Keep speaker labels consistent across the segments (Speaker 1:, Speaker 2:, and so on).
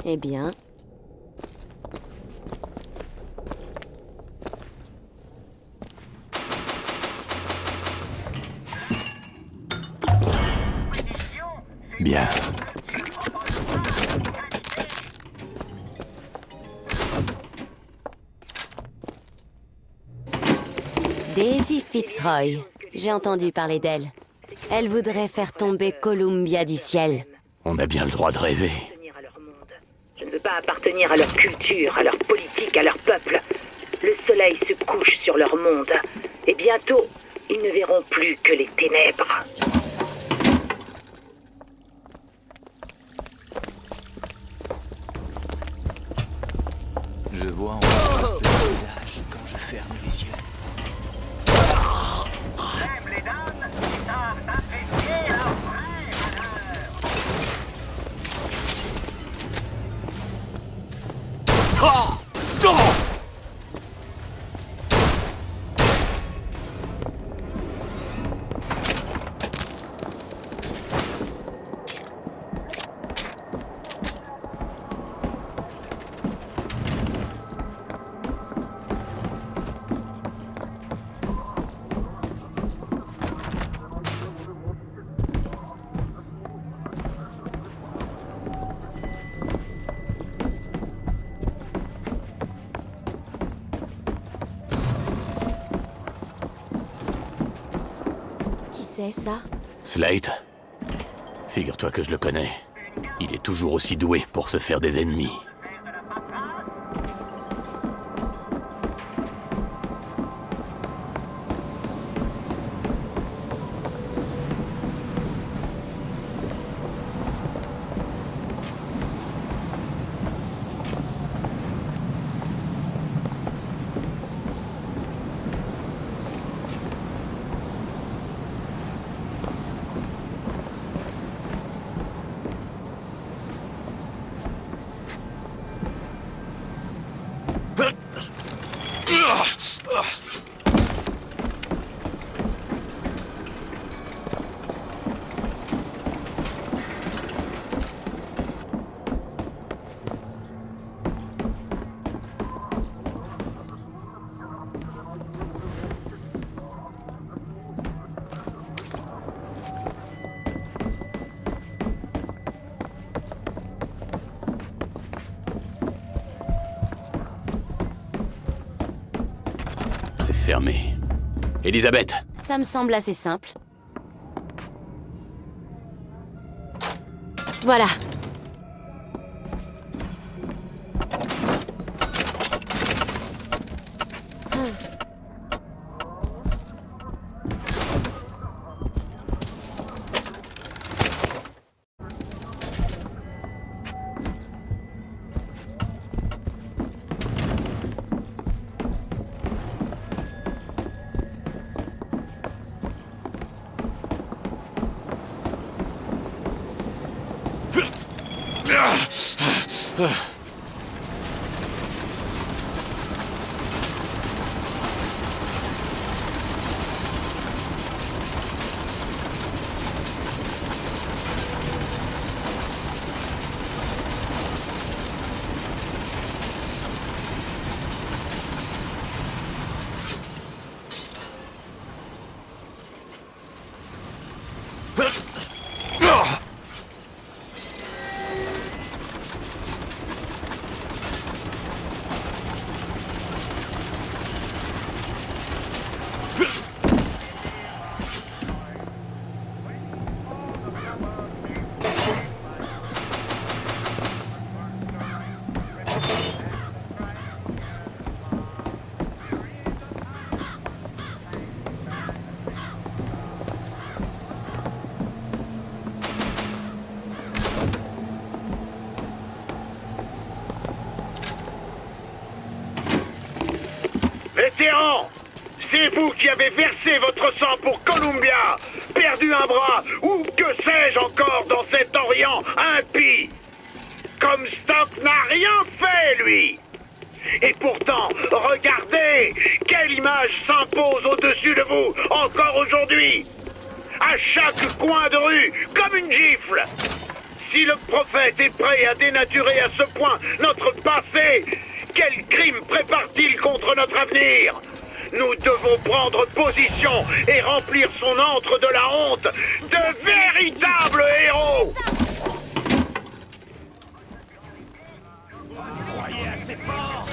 Speaker 1: Eh bien...
Speaker 2: Bien.
Speaker 1: Daisy Fitzroy. J'ai entendu parler d'elle. Elle voudrait faire tomber Columbia du ciel.
Speaker 2: On a bien le droit de rêver.
Speaker 3: Je ne veux pas appartenir à leur culture, à leur politique, à leur peuple. Le soleil se couche sur leur monde. Et bientôt, ils ne verront plus que les ténèbres.
Speaker 2: Je vois en le paysage quand je ferme les yeux.
Speaker 4: Même les dames qui savent apprécier leur vraie valeur.
Speaker 2: Ah! Non!
Speaker 1: Qui c'est, ça?
Speaker 2: Slate? Figure-toi que je le connais. Il est toujours aussi doué pour se faire des ennemis. C'est fermé. Elisabeth!
Speaker 1: Ça me semble assez simple. Voilà.
Speaker 5: Vétéran, c'est vous qui avez versé votre sang pour Columbia, perdu un bras, ou que sais-je encore dans cet Orient impie. Comstock n'a rien fait, lui. Et pourtant, regardez, quelle image s'impose au-dessus de vous, encore aujourd'hui. À chaque coin de rue, comme une gifle. Si le prophète est prêt à dénaturer à ce point notre passé, quel crime prépare-t-il contre notre avenir? Nous devons prendre position et remplir son antre de la honte de véritables héros.
Speaker 2: Croyez assez fort.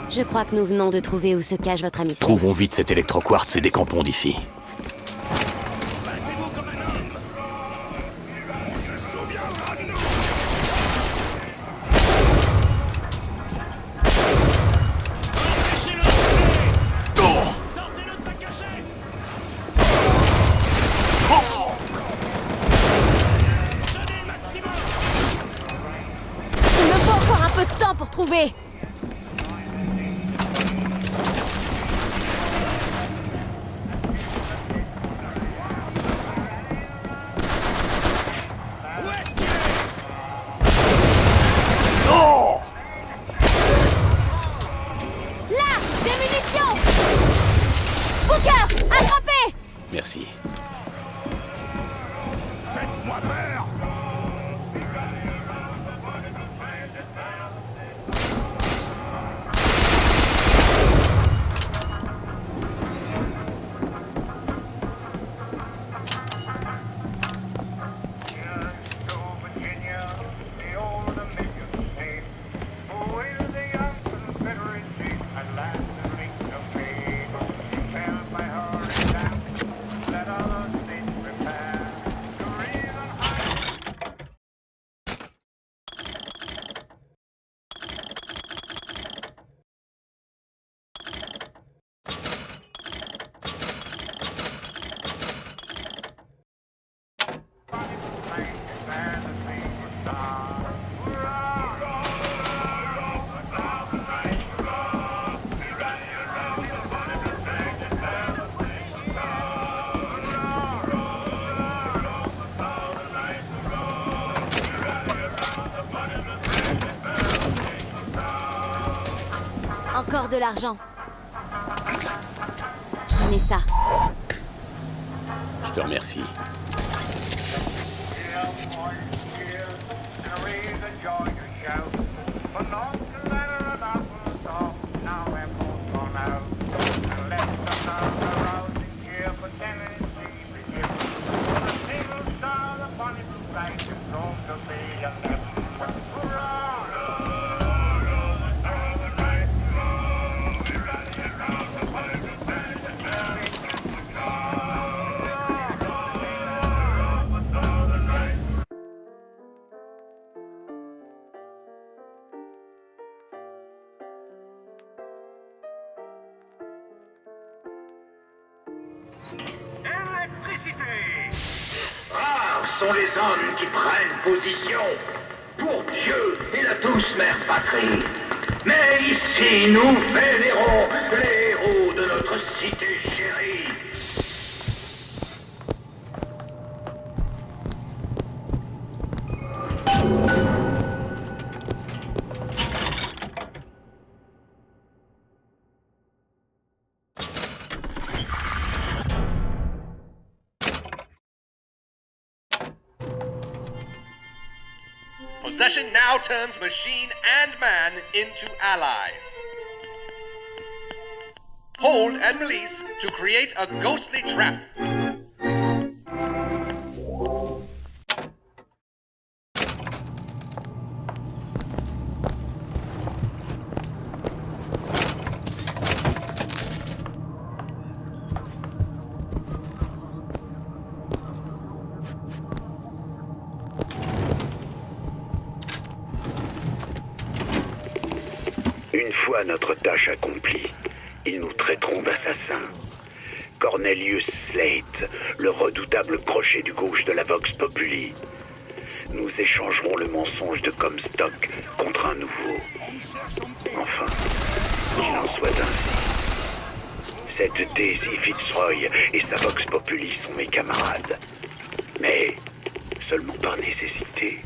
Speaker 1: Je crois que nous venons de trouver où se cache votre ami Slate.
Speaker 2: Trouvons vite cet électroquartz et décampons d'ici.
Speaker 1: Il me faut encore un peu de temps pour trouver. Là, des munitions. Booker, attrapez.
Speaker 2: Merci.
Speaker 6: Faites-moi peur!
Speaker 1: Encore de l'argent. Prenez ça.
Speaker 2: Je te remercie.
Speaker 4: Rares sont les hommes qui prennent position pour Dieu et la douce mère patrie. Mais ici, nous vénérons les héros de notre cité chérie.
Speaker 7: Possession now turns machine and man into allies. Hold and release to create a ghostly trap.
Speaker 5: Une fois notre tâche accomplie, ils nous traiteront d'assassins. Cornelius Slate, le redoutable crochet du gauche de la Vox Populi. Nous échangerons le mensonge de Comstock contre un nouveau. Enfin, qu'il en soit ainsi. Cette Daisy Fitzroy et sa Vox Populi sont mes camarades. Mais seulement par nécessité.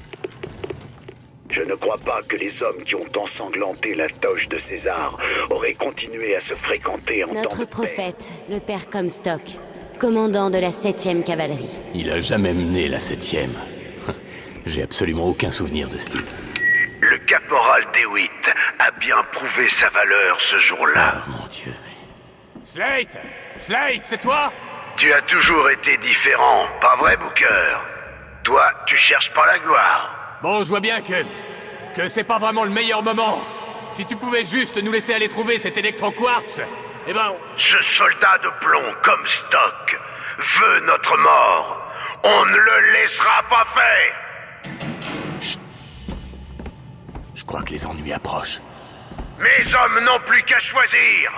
Speaker 5: Je ne crois pas que les hommes qui ont ensanglanté la toge de César auraient continué à se fréquenter en temps
Speaker 1: Notre
Speaker 5: de paix.
Speaker 1: prophète, le père Comstock, commandant de la 7e cavalerie.
Speaker 2: Il a jamais mené la 7e. J'ai absolument aucun souvenir de ce type.
Speaker 4: Le caporal DeWitt a bien prouvé sa valeur ce jour-là.
Speaker 2: Oh mon Dieu. Slate! Slate, c'est toi?
Speaker 4: Tu as toujours été différent, pas vrai, Booker? Toi, tu cherches pas la gloire.
Speaker 2: Bon, je vois bien que c'est pas vraiment le meilleur moment. Si tu pouvais juste nous laisser aller trouver cet électro-quartz, eh ben...
Speaker 4: Ce soldat de plomb comme Stock veut notre mort. On ne le laissera pas faire.
Speaker 2: Je crois que les ennuis approchent.
Speaker 4: Mes hommes n'ont plus qu'à choisir.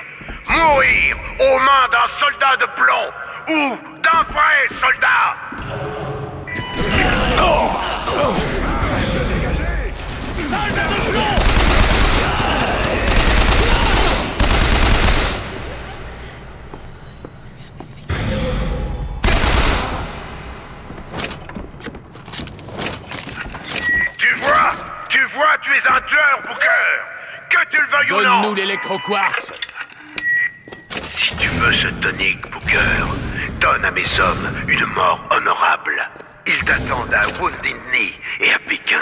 Speaker 4: Mourir aux mains d'un soldat de plomb ou d'un vrai soldat. Tu vois, tu es un tueur, Booker. Que tu le veuilles ou non.
Speaker 2: Donne-nous l'électro-quartz.
Speaker 4: Si tu veux ce tonic, Booker, donne à mes hommes une mort honorable. Ils t'attendent à Wounded Knee et à Pékin.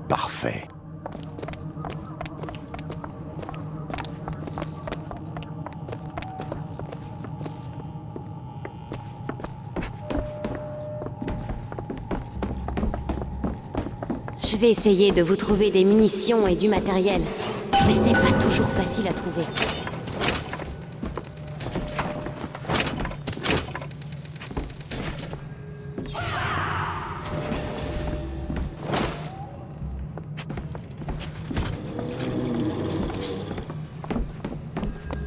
Speaker 2: Parfait.
Speaker 1: Je vais essayer de vous trouver des munitions et du matériel. Mais ce n'est pas toujours facile à trouver.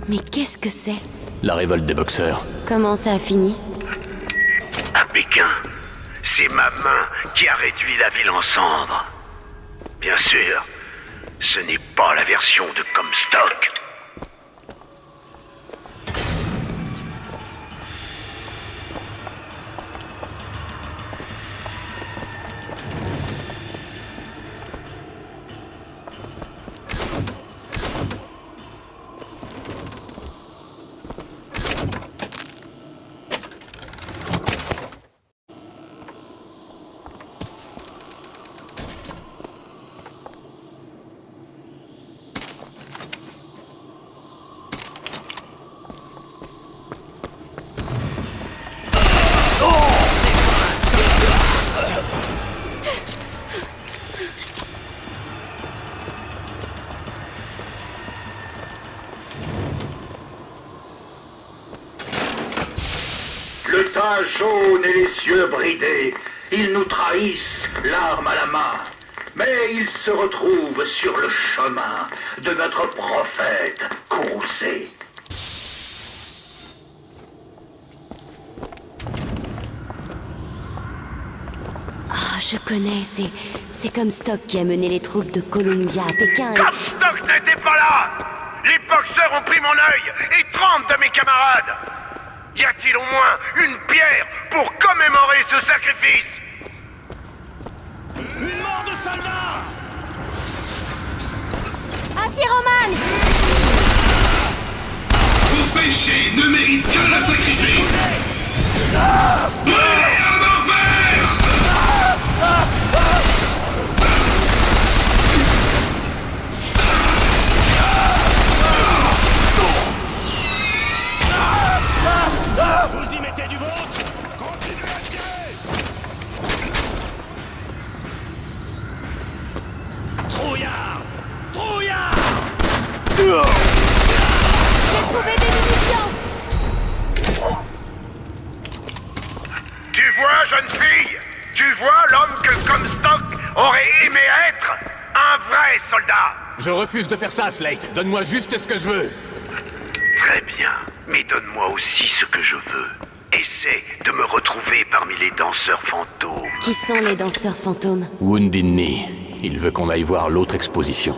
Speaker 1: Mais qu'est-ce que c'est?
Speaker 2: La révolte des boxeurs.
Speaker 1: Comment ça a fini?
Speaker 4: À Pékin, c'est ma main qui a réduit la ville en cendres. Bien sûr, ce n'est pas la version de Comstock. Le teint jaune et les yeux bridés, ils nous trahissent, l'arme à la main. Mais ils se retrouvent sur le chemin de notre prophète Courroucé.
Speaker 1: Ah, je connais, c'est Comstock qui a mené les troupes de Columbia à Pékin et...
Speaker 4: Comstock n'était pas là! Les boxeurs ont pris mon œil et 30 de mes camarades! Y a-t-il au moins une pierre pour commémorer ce sacrifice?
Speaker 2: Une mort de soldat!
Speaker 1: Un pyromane!
Speaker 6: Vos péchés ne méritent que le sacrifice. Brûlez en enfer!
Speaker 2: Vous y mettez du vôtre? Continuez à tirer! Trouillard! Trouillard!
Speaker 1: J'ai trouvé des munitions!
Speaker 4: Tu vois, jeune fille? Tu vois l'homme que Comstock aurait aimé être? Un vrai soldat!
Speaker 2: Je refuse de faire ça, Slate. Donne-moi juste ce que je veux.
Speaker 4: Très bien, mais donne-moi aussi ce que je veux. Essaie de me retrouver parmi les danseurs fantômes.
Speaker 1: Qui sont les danseurs fantômes?
Speaker 2: Wounded Knee. Il veut qu'on aille voir l'autre exposition.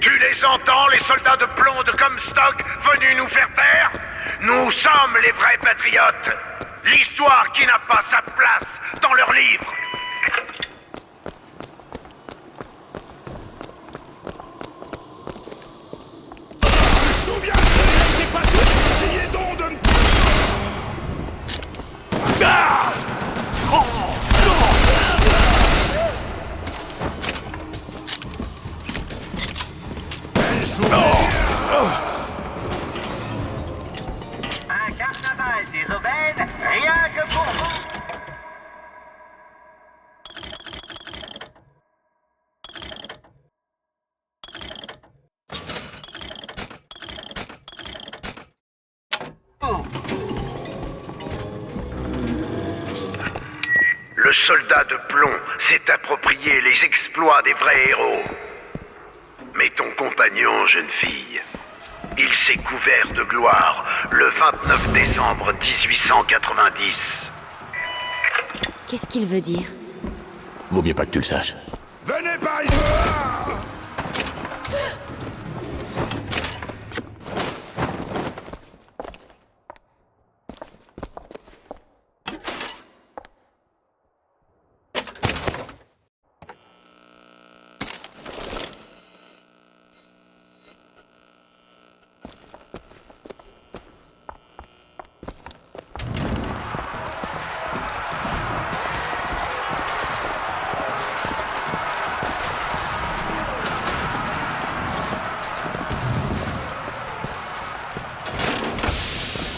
Speaker 5: Tu les entends, les soldats de plomb de Comstock venus nous faire taire? Nous sommes les vrais patriotes. L'histoire qui n'a pas sa place dans leurs livres.
Speaker 4: Un carnaval des aubaines, rien que pour vous.
Speaker 5: Le soldat de plomb s'est approprié les exploits des vrais héros. Mais ton compagnon, jeune fille, il s'est couvert de gloire le 29 décembre 1890.
Speaker 1: Qu'est-ce qu'il veut dire?
Speaker 2: Vaut mieux pas que tu le saches.
Speaker 6: Venez par ici.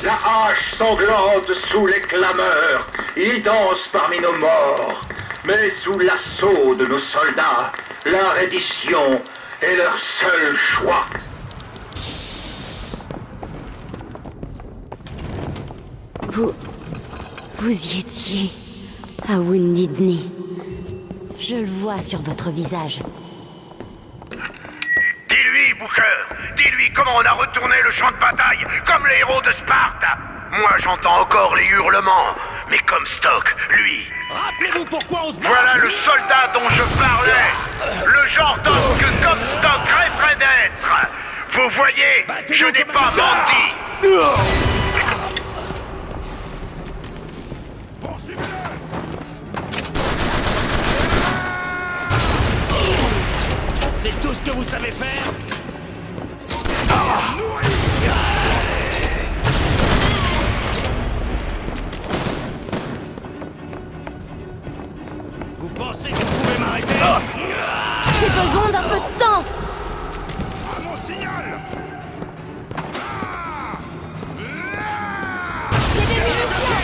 Speaker 4: La hache sanglante sous les clameurs, il danse parmi nos morts. Mais sous l'assaut de nos soldats, la reddition est leur seul choix.
Speaker 1: Vous y étiez, à Wounded Knee. Je le vois sur votre visage.
Speaker 5: Dis-lui, Booker, dis-lui comment on a retourné le champ de bataille, comme les héros de Sparte. Moi, j'entends encore les hurlements, mais Comstock, lui...
Speaker 2: Rappelez-vous pourquoi on se bat.
Speaker 5: Voilà le soldat dont je parlais. Le genre d'homme que Comstock rêverait d'être. Vous voyez, je n'ai pas menti.
Speaker 2: C'est tout ce que vous savez faire? Vous pensez que vous pouvez m'arrêter?
Speaker 1: J'ai besoin d'un peu de temps!
Speaker 6: À mon signal.
Speaker 1: J'ai des munitions!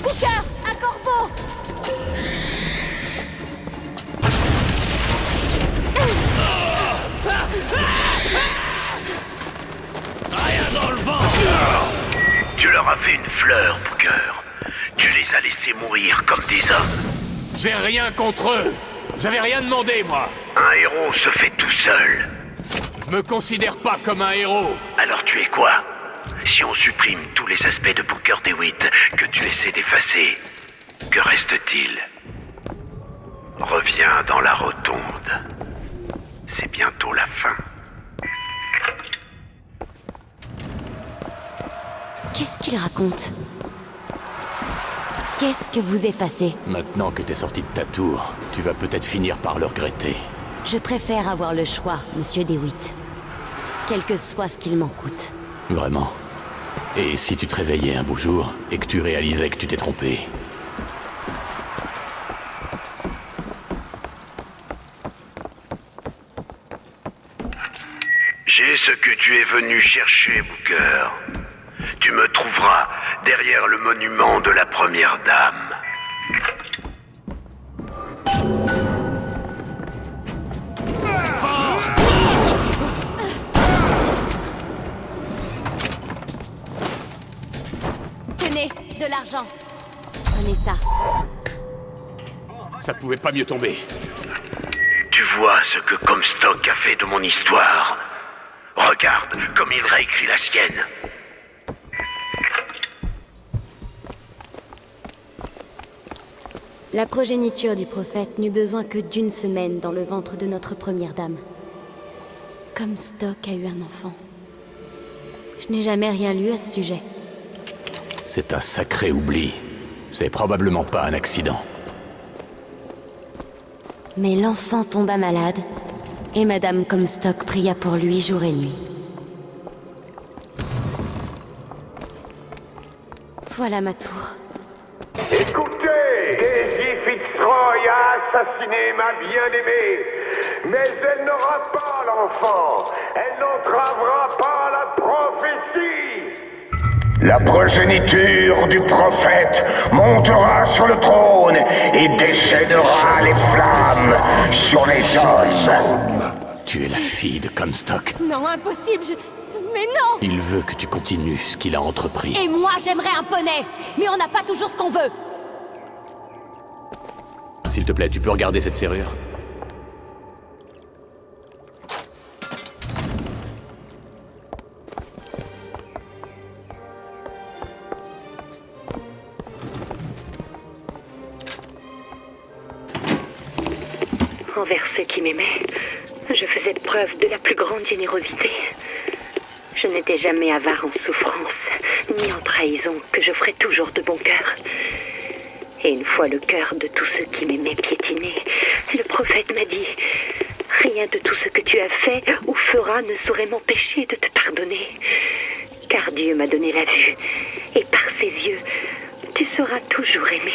Speaker 1: Booker, un corbeau!
Speaker 2: Rien dans le vent.
Speaker 5: Tu leur as fait une fleur, Booker. Tu les as laissés mourir comme des hommes.
Speaker 2: J'ai rien contre eux. J'avais rien demandé, moi.
Speaker 5: Un héros se fait tout seul.
Speaker 2: Je me considère pas comme un héros.
Speaker 5: Alors tu es quoi? Si on supprime tous les aspects de Booker DeWitt que tu essaies d'effacer, que reste-t-il? Reviens dans la rotonde. C'est bientôt la fin.
Speaker 1: Qu'est-ce qu'il raconte? Qu'est-ce que vous effacez?
Speaker 2: Maintenant que t'es sorti de ta tour, tu vas peut-être finir par le regretter.
Speaker 1: Je préfère avoir le choix, monsieur DeWitt. Quel que soit ce qu'il m'en coûte.
Speaker 2: Vraiment. Et si tu te réveillais un beau jour et que tu réalisais que tu t'es trompé?
Speaker 5: J'ai ce que tu es venu chercher, Booker. Tu me trouveras derrière le monument de la Première Dame.
Speaker 1: Tenez, de l'argent. Prenez ça.
Speaker 2: Ça pouvait pas mieux tomber.
Speaker 5: Tu vois ce que Comstock a fait de mon histoire.
Speaker 4: Regarde comme il réécrit la sienne.
Speaker 1: La progéniture du prophète n'eut besoin que d'une semaine dans le ventre de notre première dame. Comstock a eu un enfant. Je n'ai jamais rien lu à ce sujet.
Speaker 2: C'est un sacré oubli. C'est probablement pas un accident.
Speaker 1: Mais l'enfant tomba malade, et Madame Comstock pria pour lui jour et nuit. Voilà ma tour.
Speaker 5: Écoutez, Daisy Fitzroy a assassiné ma bien-aimée, mais elle n'aura pas l'enfant. Elle n'entravera pas la prophétie. La progéniture du prophète montera sur le trône et déchaînera les flammes sur les hommes.
Speaker 2: Tu es la fille de Comstock.
Speaker 1: Non, impossible, Mais non!
Speaker 2: Il veut que tu continues ce qu'il a entrepris.
Speaker 1: Et moi, j'aimerais un poney! Mais on n'a pas toujours ce qu'on veut!
Speaker 2: S'il te plaît, tu peux regarder cette serrure?
Speaker 3: Envers ceux qui m'aimaient, je faisais preuve de la plus grande générosité. Je n'étais jamais avare en souffrance, ni en trahison, que je ferais toujours de bon cœur. Et une fois le cœur de tous ceux qui m'aimaient piétiné, le prophète m'a dit « Rien de tout ce que tu as fait ou feras ne saurait m'empêcher de te pardonner. Car Dieu m'a donné la vue, et par ses yeux, tu seras toujours aimé. »